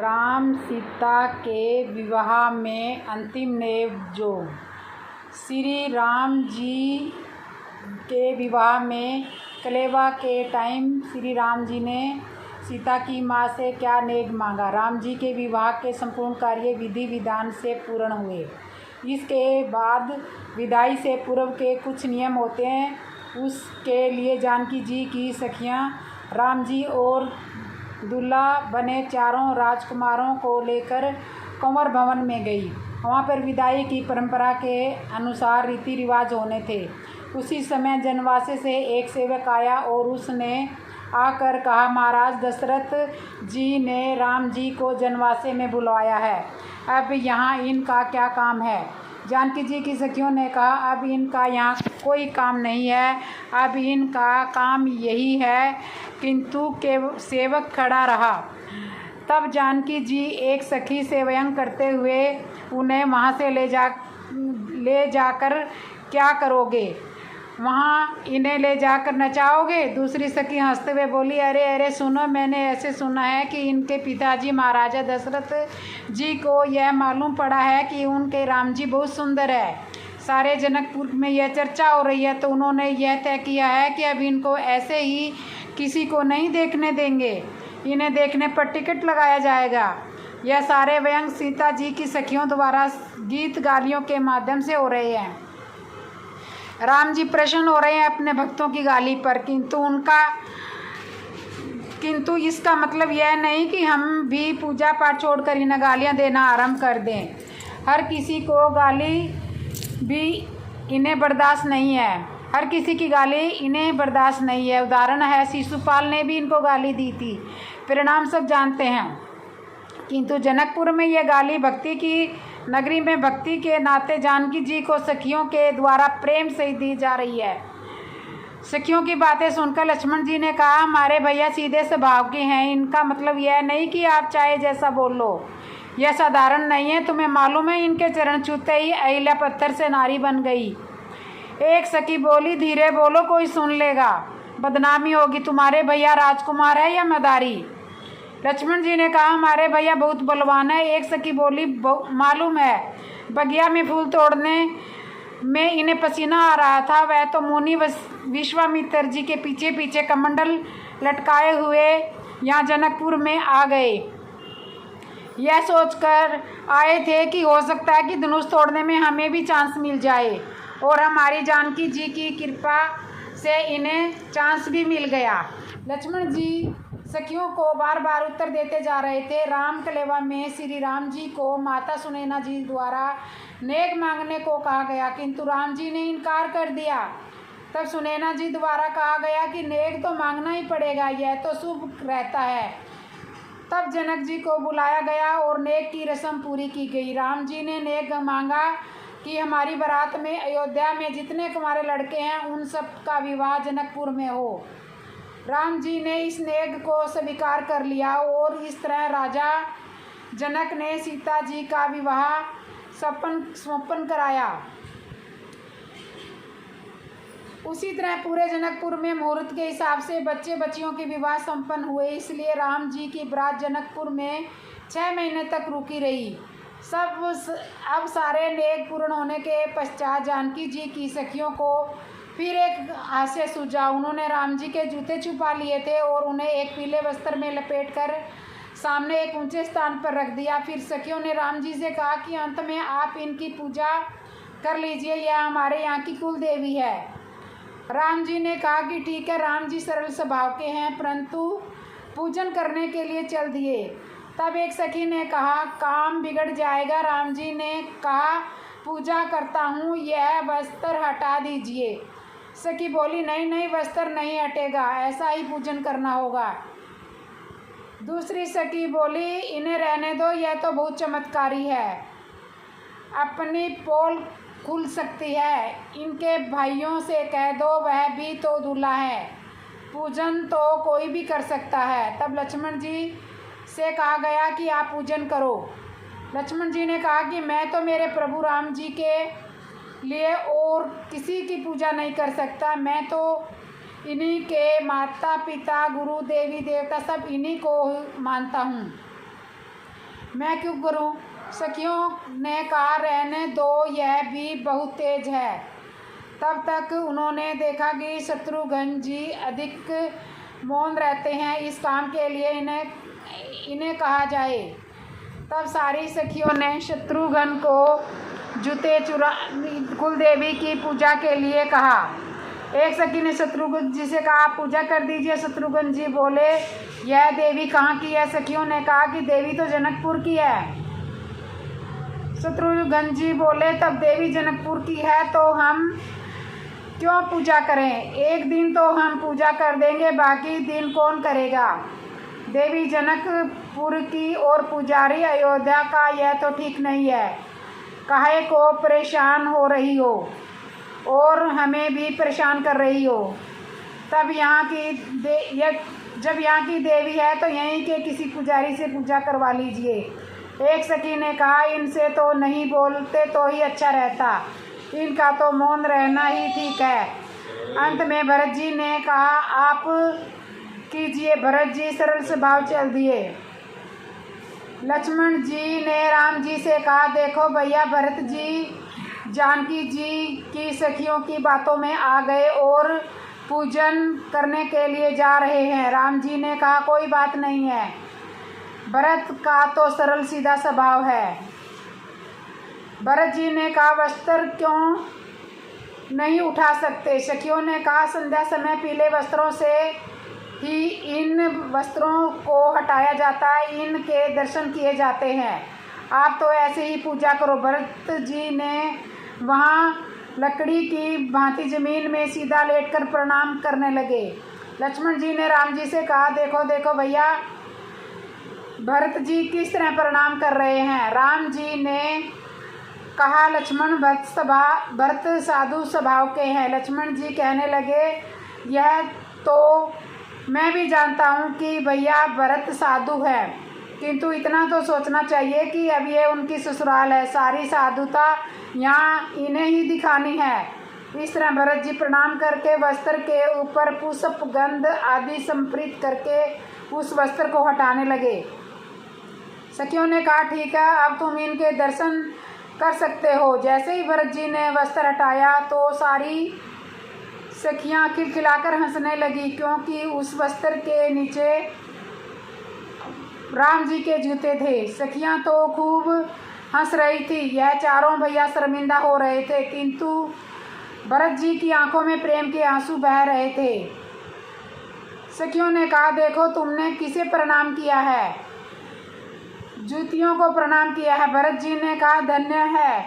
राम सीता के विवाह में अंतिम नेव जो श्री राम जी के विवाह में कलेवा के टाइम श्री राम जी ने सीता की माँ से क्या नेग मांगा। राम जी के विवाह के संपूर्ण कार्य विधि विधान से पूर्ण हुए। इसके बाद विदाई से पूर्व के कुछ नियम होते हैं। उसके लिए जानकी जी की सखियाँ राम जी और दूल्हा बने चारों राजकुमारों को लेकर कंवर भवन में गई। वहाँ पर विदाई की परंपरा के अनुसार रीति रिवाज होने थे। उसी समय जनवासे से एक सेवक आया और उसने आकर कहा, महाराज दशरथ जी ने राम जी को जनवासे में बुलवाया है, अब यहाँ इनका क्या काम है। जानकी जी की सखियों ने कहा, अब इनका यहाँ कोई काम नहीं है, अब इनका काम यही है। किंतु के सेवक खड़ा रहा। तब जानकी जी एक सखी से व्यंग करते हुए, उन्हें वहाँ से ले जाकर क्या करोगे, वहाँ इन्हें ले जाकर नचाओगे। दूसरी सखी हंसते हुए बोली, अरे अरे सुनो, मैंने ऐसे सुना है कि इनके पिताजी महाराजा दशरथ जी को यह मालूम पड़ा है कि उनके राम जी बहुत सुंदर है। सारे जनकपुर में यह चर्चा हो रही है, तो उन्होंने यह तय किया है कि अब इनको ऐसे ही किसी को नहीं देखने देंगे, इन्हें देखने पर टिकट लगाया जाएगा। यह सारे व्यंग सीता जी की सखियों द्वारा गीत गालियों के माध्यम से हो रहे हैं। राम जी प्रसन्न हो रहे हैं अपने भक्तों की गाली पर, किंतु इसका मतलब यह नहीं कि हम भी पूजा पाठ छोड़कर इन्हें गालियाँ देना आरंभ कर दें। हर किसी को गाली भी इन्हें बर्दाश्त नहीं है, हर किसी की गाली इन्हें बर्दाश्त नहीं है। उदाहरण है, शिशुपाल ने भी इनको गाली दी थी, परिणाम सब जानते हैं। किंतु जनकपुर में यह गाली भक्ति की नगरी में भक्ति के नाते जानकी जी को सखियों के द्वारा प्रेम से दी जा रही है। सखियों की बातें सुनकर लक्ष्मण जी ने कहा, हमारे भैया सीधे स्वभाव के हैं, इनका मतलब यह नहीं कि आप चाहे जैसा बोल लो। यह साधारण नहीं है, तुम्हें मालूम है इनके चरण छूते ही अहिल्या पत्थर से नारी बन गई। एक सखी बोली, धीरे बोलो, कोई सुन लेगा, बदनामी होगी। तुम्हारे भैया राजकुमार है या मदारी। लक्ष्मण जी ने कहा, हमारे भैया बहुत बलवान है। एक सखी बोली, मालूम है, बगिया में फूल तोड़ने में इन्हें पसीना आ रहा था, वह तो मुनि विश्वामित्र जी के पीछे पीछे कमंडल लटकाए हुए यहाँ जनकपुर में आ गए। यह सोचकर आए थे कि हो सकता है कि धनुष तोड़ने में हमें भी चांस मिल जाए, और हमारी जानकी जी की कृपा से इन्हें चांस भी मिल गया। लक्ष्मण जी सखियों को बार बार उत्तर देते जा रहे थे। राम कलेवा में श्री राम जी को माता सुनैना जी द्वारा नेक मांगने को कहा गया, किंतु राम जी ने इनकार कर दिया। तब सुनैना जी द्वारा कहा गया कि नेक तो मांगना ही पड़ेगा, यह तो शुभ रहता है। तब जनक जी को बुलाया गया और नेक की रस्म पूरी की गई। राम जी ने नेक मांगा कि हमारी बारात में अयोध्या में जितने कुंवारे लड़के हैं उन सब का विवाह जनकपुर में हो। राम जी ने इस नेग को स्वीकार कर लिया और इस तरह राजा जनक ने सीता जी का विवाह संपन्न कराया। उसी तरह पूरे जनकपुर में मुहूर्त के हिसाब से बच्चे बच्चियों के विवाह संपन्न हुए। इसलिए राम जी की बारात जनकपुर में 6 महीने तक रुकी रही। अब सारे नेग पूर्ण होने के पश्चात जानकी जी की सखियों को फिर एक हास्य सूझा। उन्होंने राम जी के जूते छुपा लिए थे और उन्हें एक पीले वस्त्र में लपेटकर सामने एक ऊंचे स्थान पर रख दिया। फिर सखियों ने राम जी से कहा कि अंत में आप इनकी पूजा कर लीजिए, यह हमारे यहाँ की कुल देवी है। राम जी ने कहा कि ठीक है। राम जी सरल स्वभाव के हैं, परंतु पूजन करने के लिए चल दिए। तब एक सखी ने कहा, काम बिगड़ जाएगा। राम जी ने कहा, पूजा करता हूँ, यह वस्त्र हटा दीजिए। सखी बोली, नहीं नहीं, वस्त्र नहीं हटेगा, ऐसा ही पूजन करना होगा। दूसरी सखी बोली, इन्हें रहने दो, यह तो बहुत चमत्कारी है, अपनी पोल खुल सकती है। इनके भाइयों से कह दो, वह भी तो दूल्हा है, पूजन तो कोई भी कर सकता है। तब लक्ष्मण जी से कहा गया कि आप पूजन करो। लक्ष्मण जी ने कहा कि मैं तो मेरे प्रभु राम जी के लिए और किसी की पूजा नहीं कर सकता, मैं तो इन्हीं के माता पिता गुरु देवी देवता सब इन्हीं को मानता हूँ। मैं क्यों करूं? सखियों ने कहा, रहने दो, यह भी बहुत तेज है। तब तक उन्होंने देखा कि शत्रुघ्न जी अधिक मौन रहते हैं। इस काम के लिए इन्हें कहा जाए। तब सारी सखियों ने शत्रुघ्न को जूते चुरा कुलदेवी की पूजा के लिए कहा। एक सखी ने शत्रुघ्न जी से कहा, पूजा कर दीजिए। शत्रुघ्न जी बोले, यह देवी कहाँ की है? सखियों ने कहा कि देवी तो जनकपुर की है। शत्रुघ्न जी बोले, तब देवी जनकपुर की है तो हम क्यों पूजा करें? एक दिन तो हम पूजा कर देंगे, बाकी दिन कौन करेगा? देवी जनकपुर की और पुजारी अयोध्या का, यह तो ठीक नहीं है। काहे को परेशान हो रही हो और हमें भी परेशान कर रही हो? जब यहाँ की देवी है तो यहीं के किसी पुजारी से पूजा करवा लीजिए। एक सखी ने कहा, इनसे तो नहीं बोलते तो ही अच्छा रहता, इनका तो मौन रहना ही ठीक है। अंत में भरत जी ने कहा, आप कीजिए। भरत जी सरल स्वभाव चल दिए। लक्ष्मण जी ने राम जी से कहा, देखो भैया, भरत जी जानकी जी की सखियों की बातों में आ गए और पूजन करने के लिए जा रहे हैं। राम जी ने कहा, कोई बात नहीं है, भरत का तो सरल सीधा स्वभाव है। भरत जी ने कहा, वस्त्र क्यों नहीं उठा सकते? सखियों ने कहा, संध्या समय पीले वस्त्रों से ही इन वस्त्रों को हटाया जाता है, इनके दर्शन किए जाते हैं। आप तो ऐसे ही पूजा करो। भरत जी ने वहाँ लकड़ी की भांति जमीन में सीधा लेटकर प्रणाम करने लगे। लक्ष्मण जी ने राम जी से कहा, देखो देखो भैया, भरत जी किस तरह प्रणाम कर रहे हैं। राम जी ने कहा, लक्ष्मण, भरत साधु स्वभाव के हैं। लक्ष्मण जी कहने लगे, यह तो मैं भी जानता हूँ कि भैया भरत साधु है, किंतु इतना तो सोचना चाहिए कि अब ये उनकी ससुराल है, सारी साधुता यहाँ इन्हें ही दिखानी है। इस तरह भरत जी प्रणाम करके वस्त्र के ऊपर पुष्प गंध आदि संप्रीत करके उस वस्त्र को हटाने लगे। सखियों ने कहा, ठीक है, अब तुम इनके दर्शन कर सकते हो। जैसे ही भरत जी ने वस्त्र हटाया तो सारी सखियां खिलखिलाकर हंसने लगी, क्योंकि उस वस्त्र के नीचे राम जी के जूते थे। सखियां तो खूब हंस रही थी। यह चारों भैया शर्मिंदा हो रहे थे, किंतु भरत जी की आंखों में प्रेम के आंसू बह रहे थे। सखियों ने कहा, देखो, तुमने किसे प्रणाम किया है? जूतियों को प्रणाम किया है। भरत जी ने कहा, धन्य है,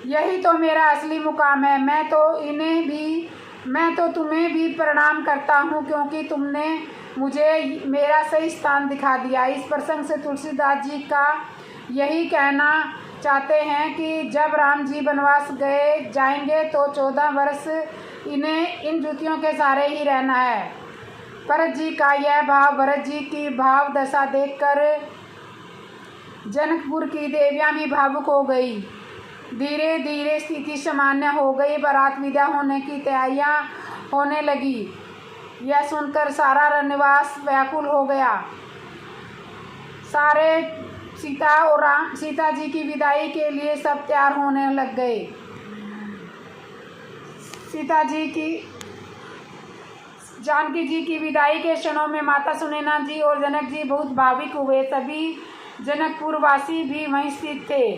यही तो मेरा असली मुकाम है। मैं तो तुम्हें भी प्रणाम करता हूँ, क्योंकि तुमने मुझे मेरा सही स्थान दिखा दिया। इस प्रसंग से तुलसीदास जी का यही कहना चाहते हैं कि जब राम जी वनवास जाएंगे तो 14 वर्ष इन्हें इन जूतियों के सहारे ही रहना है। भरत जी का यह भाव, भरत जी की भाव दशा देखकर जनकपुर की देवियां भी भावुक हो गई। धीरे धीरे स्थिति सामान्य हो गई। बारात विदा होने की तैयारियां होने लगी। यह सुनकर सारा रनिवास व्याकुल हो गया। सारे सीता जी की विदाई के लिए सब तैयार होने लग गए। जानकी जी की विदाई के क्षणों में माता सुनैना जी और जनक जी बहुत भावुक हुए। सभी जनकपुर वासी भी वहीं स्थित थे।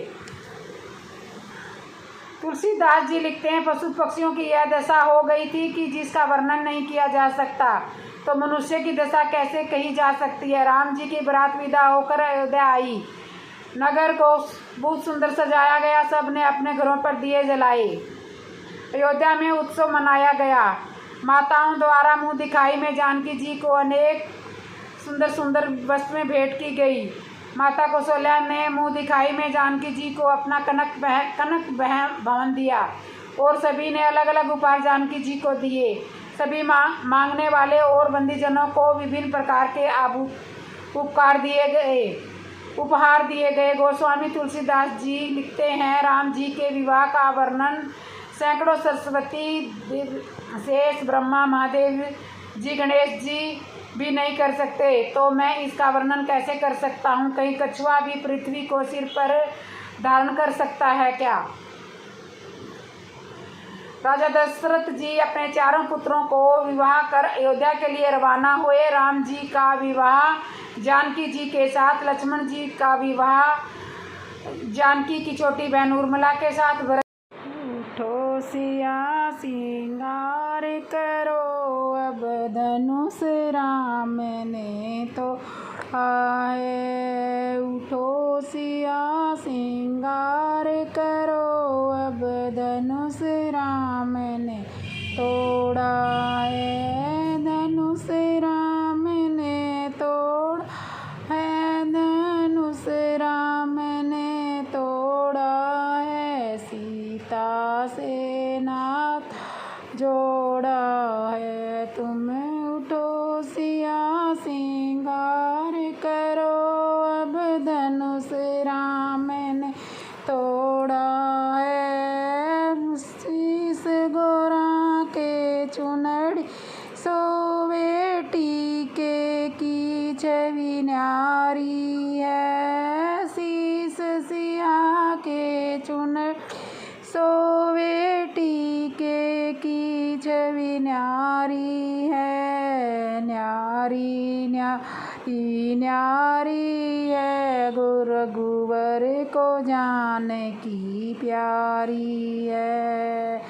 तुलसीदास जी लिखते हैं, पशु पक्षियों की यह दशा हो गई थी कि जिसका वर्णन नहीं किया जा सकता, तो मनुष्य की दशा कैसे कही जा सकती है। राम जी की बारात विदा होकर अयोध्या आई। नगर को बहुत सुंदर सजाया गया। सब ने अपने घरों पर दिए जलाए। अयोध्या में उत्सव मनाया गया। माताओं द्वारा मुँह दिखाई में जानकी जी को अनेक सुंदर सुंदर वस्तुएं भेंट की गई। माता कौशल्या ने मुँह दिखाई में जानकी जी को अपना कनक भवन दिया और सभी ने अलग अलग उपहार जानकी जी को दिए। सभी मांगने वाले और बंदीजनों को विभिन्न प्रकार के उपहार दिए गए। गोस्वामी तुलसीदास जी लिखते हैं, राम जी के विवाह का वर्णन सैकड़ों सरस्वती, शेष, ब्रह्मा, महादेव जी, गणेश जी, भी नहीं कर सकते, तो मैं इसका वर्णन कैसे कर सकता हूँ? कहीं कछुआ भी पृथ्वी को सिर पर धारण कर सकता है क्या? राजा दशरथ जी अपने चारों पुत्रों को विवाह कर अयोध्या के लिए रवाना हुए। राम जी का विवाह जानकी जी के साथ, लक्ष्मण जी का विवाह जानकी की छोटी बहन उर्मिला के साथ। उठो सिया सिंगार करो, अब धनुष राम ने तो आए। उठो सिया सिंगार करो, अब धनुष राम ने तोड़ा है। धनुष राम ने तोड़ा है, धनुष राम ने तोड़ा है। सीता से नाता जोड़ा है, तुम उठो सिया सिंगार करो, अब धनुष राम ने तोड़ा है। शीश गोरा के चुनरी सोवे टीके की छवि न्यारी है। शीश सिया के चुनरी सोवे टीके की छवि न्यारी है। न्यारी न्यारी न्यारी है, रघुवर को जाने की प्यारी है।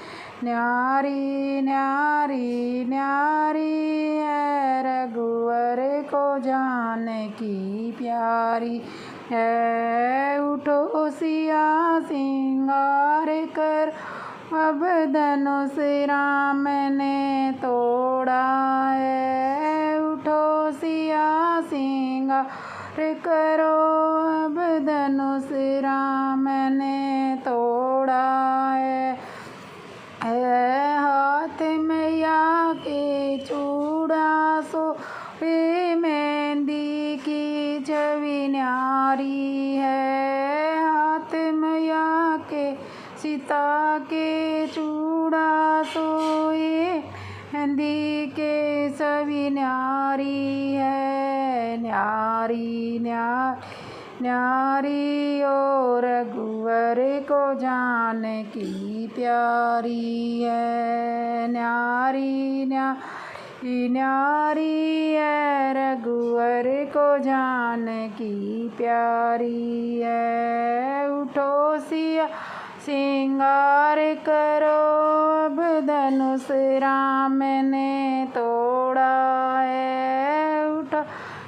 न्यारी न्यारी न्यारी है, रघुवर को जाने की प्यारी है। उठो सिया सिंगार कर, अब धनुष राम ने तोड़ा है। उठो सिया सिंगार करो, अब धनुष राम ने तोड़ा है। हाथ मैया के चूड़ा सोवे मेहंदी की छवि न्यारी है। हाथ मैया के सीता के चूड़ा सोए मेहंदी के छवि न्यारी है। न्यारी न्यारी न्यारी ओ रघुवर को जाने की प्यारी है। न्यारी न्यारी न्यारी है, रघुवर को जाने की प्यारी है। उठो सिया सिंगार करो, अब धनुष राम ने तोड़ा है। उठो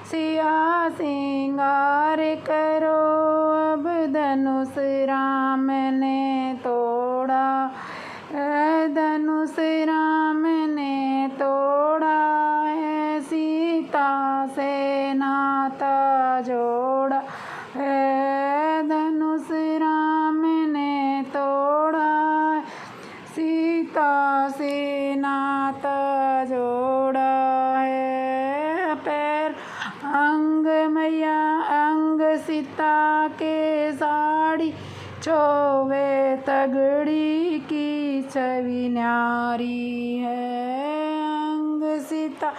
सिया सिंगार करो, अब धनुष राम ने तोड़ा है। धनुष राम ने तोड़ा है, सीता से नाता जोड़ा है। धनुष राम ने तोड़ा है, सीता से नाता जोड़ा है। पैर अंग मैया अंग सीता के साड़ी चोवे तगड़ी की छवि न्यारी है। अंग सीता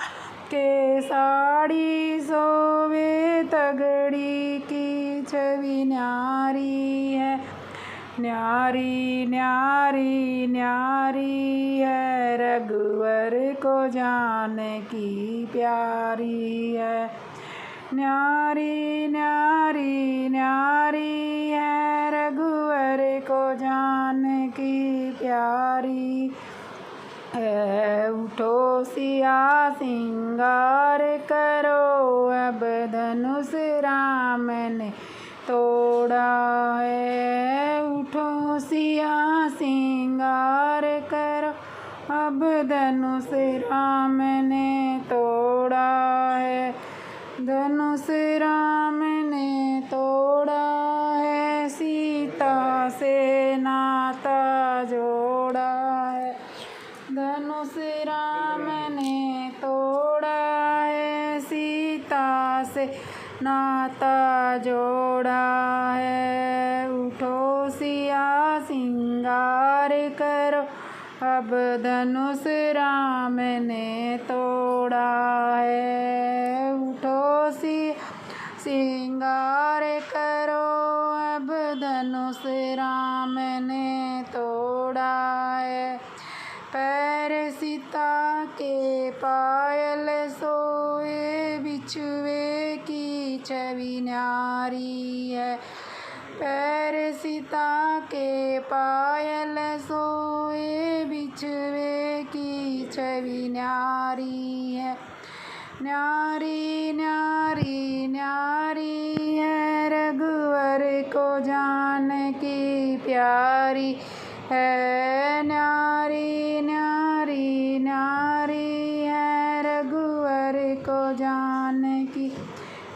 के साड़ी सोवे तगड़ी की छवि न्यारी है। न्यारी न्यारी न्यारी है, रघुवर को जाने की प्यारी है। न्यारी न्यारी न्यारी है, रघुवर को जाने की प्यारी है। उठो सिया सिंगार करो, अब धनुष राम ने तोड़ा है। उठो सिया सिंगार करो, अब धनुष राम ने तोड़ा है। धनुष राम ने तोड़ा है, सीता से नाता जोड़ा है। धनुष राम ने तोड़ा है, सीता से नाता जोड़ा है। उठो सिया सिंगार करो, अब धनुष राम ने तोड़ा है। श्रृंगार करो अब धनुष राम ने तोड़ा है। पैर सीता के पायल सोए बिछुए की छवि न्यारी है। पैर सीता के पायल सोए बिछुए की छवि न्यारी है। न्यारी न्यारी न्यारी है रघुवर को जानकी प्यारी है। न्यारी न्यारी न्यारी है रघुवर को जानकी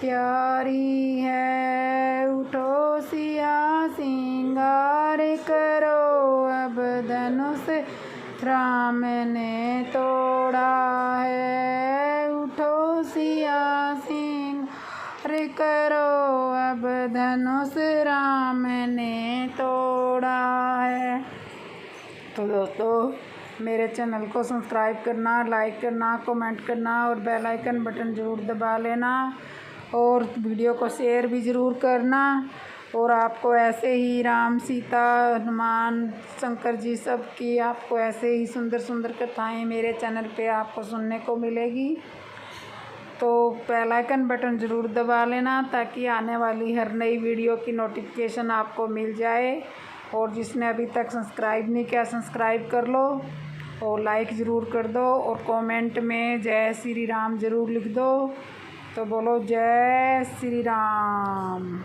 प्यारी है। उठो सिया श्रृंगार करो अब धनुष राम ने तोड़ा है। उठो सिया श्रृंगार करो अब धनुष राम ने तोड़ा है। तो दोस्तों मेरे चैनल को सब्सक्राइब करना, लाइक करना, कमेंट करना और बेल आइकन बटन ज़रूर दबा लेना और वीडियो को शेयर भी ज़रूर करना। और आपको ऐसे ही राम, सीता, हनुमान, शंकर जी सब की आपको ऐसे ही सुंदर सुंदर कथाएं मेरे चैनल पे आपको सुनने को मिलेगी। तो बेल आइकन बटन ज़रूर दबा लेना ताकि आने वाली हर नई वीडियो की नोटिफिकेशन आपको मिल जाए। और जिसने अभी तक सब्सक्राइब नहीं किया सब्सक्राइब कर लो और लाइक ज़रूर कर दो और कमेंट में जय श्री राम ज़रूर लिख दो। तो बोलो जय श्री राम।